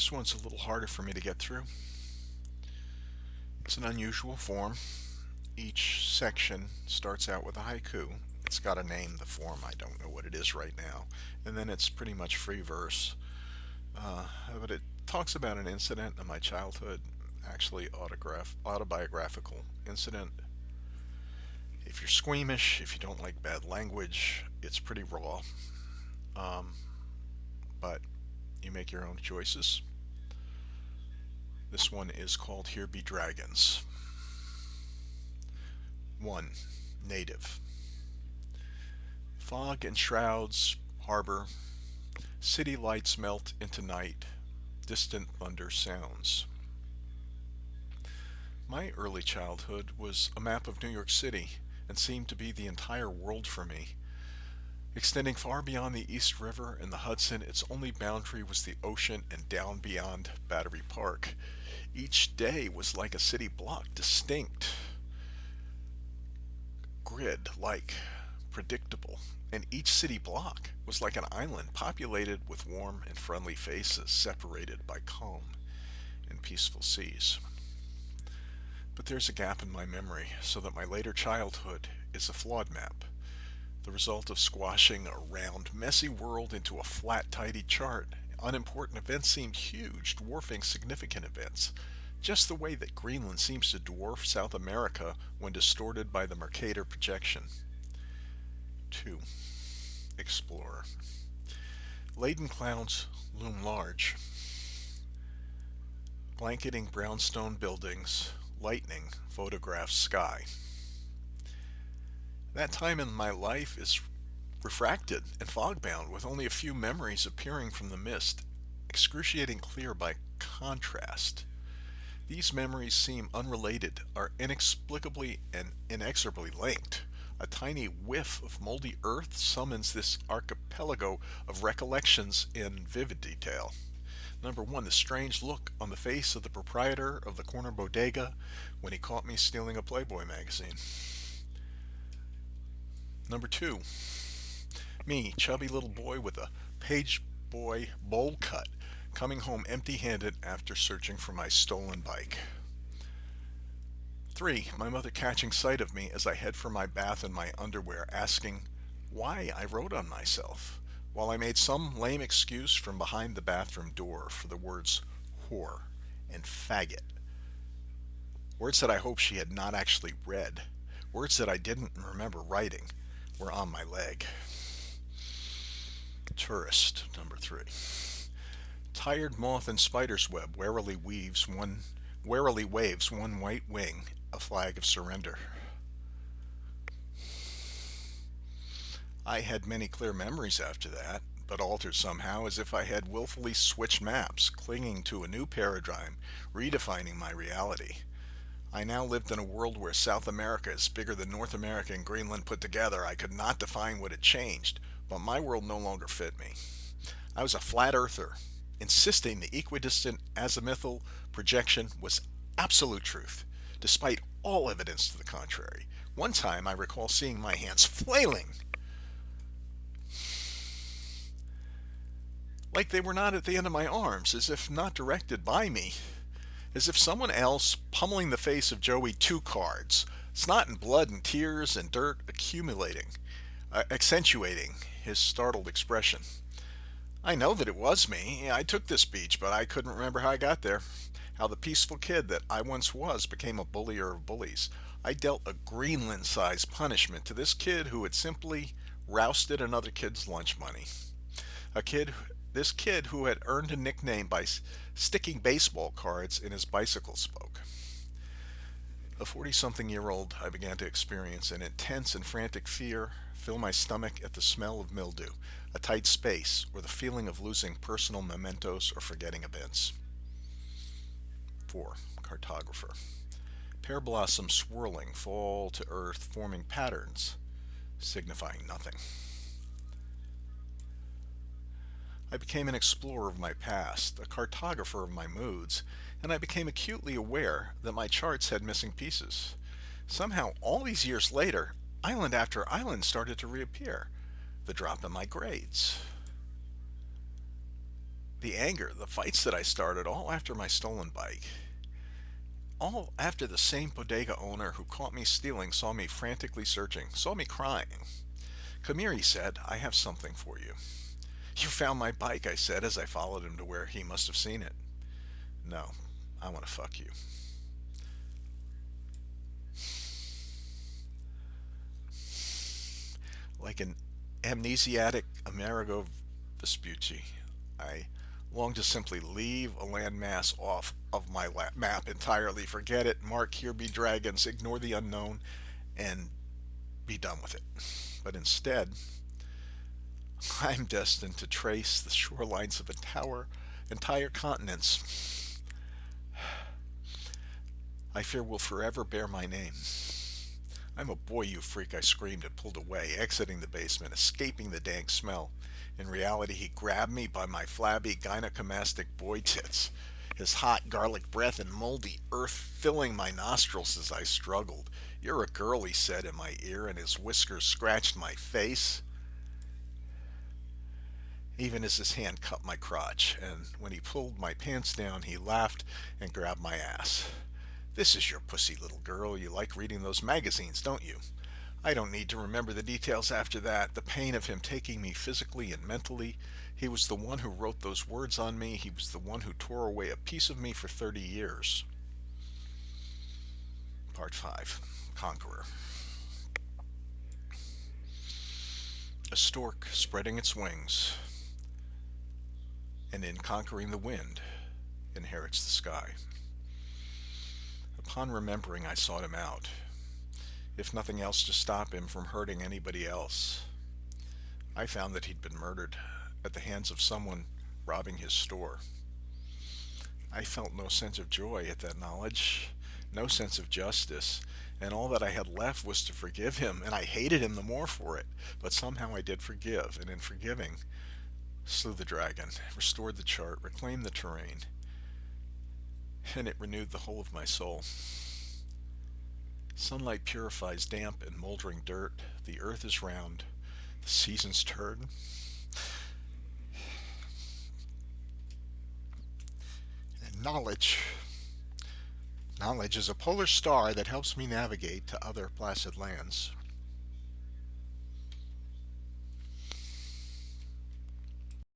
This one's a little harder for me to get through. It's an unusual form. Each section starts out with a haiku. It's got a name, the form. I don't know what it is right now. And then it's pretty much free verse. Uh, but it talks about an incident in my childhood, actually autobiographical incident. If you're squeamish, if you don't like bad language, it's pretty raw. Um, but you make your own choices. This one is called Here Be Dragons. 1. Native. Fog and shrouds harbor, city lights melt into night, distant thunder sounds. My early childhood was a map of New York City and seemed to be the entire world for me. Extending far beyond the East River and the Hudson, its only boundary was the ocean and down beyond Battery Park. Each day was like a city block, distinct, grid-like, predictable, and each city block was like an island populated with warm and friendly faces separated by calm and peaceful seas. But there's a gap in my memory, so that my later childhood is a flawed map, the result of squashing a round, messy world into a flat, tidy chart. Unimportant events seemed huge, dwarfing significant events, just the way that Greenland seems to dwarf South America when distorted by the Mercator projection. 2. Explorer. Laden clouds loom large, blanketing brownstone buildings, lightning photographs sky. That time in my life is refracted and fog-bound, with only a few memories appearing from the mist, excruciating clear by contrast. These memories seem unrelated, are inexplicably and inexorably linked. A tiny whiff of moldy earth summons this archipelago of recollections in vivid detail. Number 1, the strange look on the face of the proprietor of the corner bodega when he caught me stealing a Playboy magazine. Number 2, me, chubby little boy with a page boy bowl cut, coming home empty-handed after searching for my stolen bike. 3. My mother catching sight of me as I head for my bath in my underwear, asking why I wrote on myself, while I made some lame excuse from behind the bathroom door for the words whore and faggot. Words that I hope she had not actually read. Words that I didn't remember writing were on my leg. Tourist, number 3. Tired moth in spider's web warily waves one white wing, a flag of surrender. I had many clear memories after that, but altered somehow, as if I had willfully switched maps, clinging to a new paradigm, redefining my reality. I now lived in a world where South America is bigger than North America and Greenland put together. I could not define what had changed, but my world no longer fit me. I was a flat earther, insisting the equidistant azimuthal projection was absolute truth, despite all evidence to the contrary. One time I recall seeing my hands flailing, like they were not at the end of my arms, as if not directed by me, as if someone else pummeling the face of Joey two cards, snot and blood and tears and dirt accumulating, accentuating his startled expression. I know that it was me. I took this beach, but I couldn't remember how I got there. How the peaceful kid that I once was became a bullier of bullies. I dealt a Greenland-sized punishment to this kid who had simply rousted another kid's lunch money. This kid who had earned a nickname by sticking baseball cards in his bicycle spoke. A 40-something-year-old, I began to experience an intense and frantic fear fill my stomach at the smell of mildew, a tight space, or the feeling of losing personal mementos or forgetting events. 4. Cartographer. Pear blossoms swirling fall to earth, forming patterns, signifying nothing. I became an explorer of my past, a cartographer of my moods, and I became acutely aware that my charts had missing pieces. Somehow, all these years later, island after island started to reappear. The drop in my grades, The anger, the fights that I started, all after my stolen bike. All after the same bodega owner who caught me stealing saw me frantically searching, saw me crying. "Come here," he said, "I have something for you." "You found my bike," I said as I followed him to where he must have seen it. "No, I want to fuck you." Like an amnesiac Amerigo Vespucci, I long to simply leave a landmass off of my map entirely, forget it, mark "Here be dragons," ignore the unknown, and be done with it. But instead, I'm destined to trace the shorelines of entire continents I fear will forever bear my name. "I'm a boy, you freak," I screamed and pulled away, exiting the basement, escaping the dank smell. In reality, he grabbed me by my flabby gynecomastic boy tits, his hot garlic breath and moldy earth filling my nostrils as I struggled. "You're a girl," he said in my ear, and his whiskers scratched my face, even as his hand cupped my crotch. And when he pulled my pants down, he laughed and grabbed my ass. "This is your pussy, little girl. You like reading those magazines, don't you?" I don't need to remember the details after that. The pain of him taking me physically and mentally. He was the one who wrote those words on me. He was the one who tore away a piece of me for 30 years. Part 5. Conqueror. A stork spreading its wings, and in conquering the wind, inherits the sky. Upon remembering, I sought him out, if nothing else to stop him from hurting anybody else. I found that he'd been murdered at the hands of someone robbing his store. I felt no sense of joy at that knowledge, no sense of justice, and all that I had left was to forgive him, and I hated him the more for it. But somehow I did forgive, and in forgiving, slew the dragon, restored the chart, reclaimed the terrain, and it renewed the whole of my soul. Sunlight purifies damp and moldering dirt. The earth is round. The seasons turn. And knowledge is a polar star that helps me navigate to other placid lands.